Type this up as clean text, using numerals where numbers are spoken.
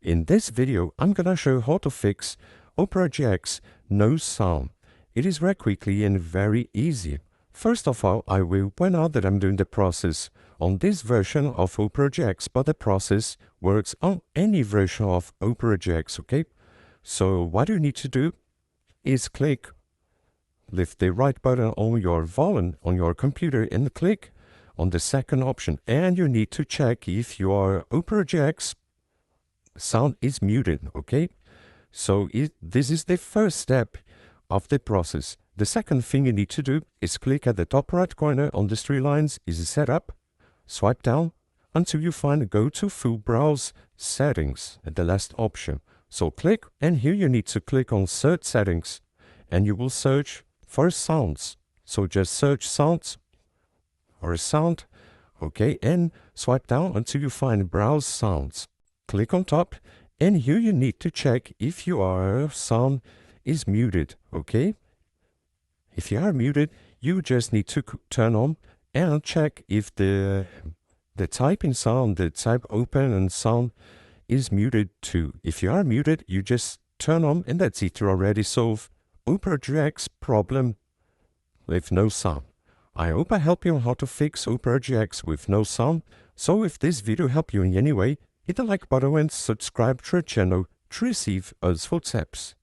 In this video, I'm gonna show how to fix Opera GX no sound. It is very quickly and very easy. First of all, I will point out that I'm doing the process on this version of Opera GX, but the process works on any version of Opera GX, okay? So what you need to do is lift the right button on your volume on your computer and click on the second option. And you need to check if your Opera GX sound is muted, okay? So this is the first step of the process. The second thing you need to do is click at the top right corner on the three lines is setup, swipe down until you find go to full browse settings at the last option. So click, and here you need to click on search settings and you will search for sounds. So just search sounds or a sound, okay, and swipe down until you find browse sounds. Click on top, and here you need to check if your sound is muted, okay? If you are muted, you just need to turn on and check if the typing sound, the type open and sound is muted too. If you are muted, you just turn on, and that's it. You already solve Opera GX problem with no sound. I hope I help you on how to fix Opera GX with no sound. So if this video helped you in any way, hit the like button and subscribe to our channel to receive useful tips.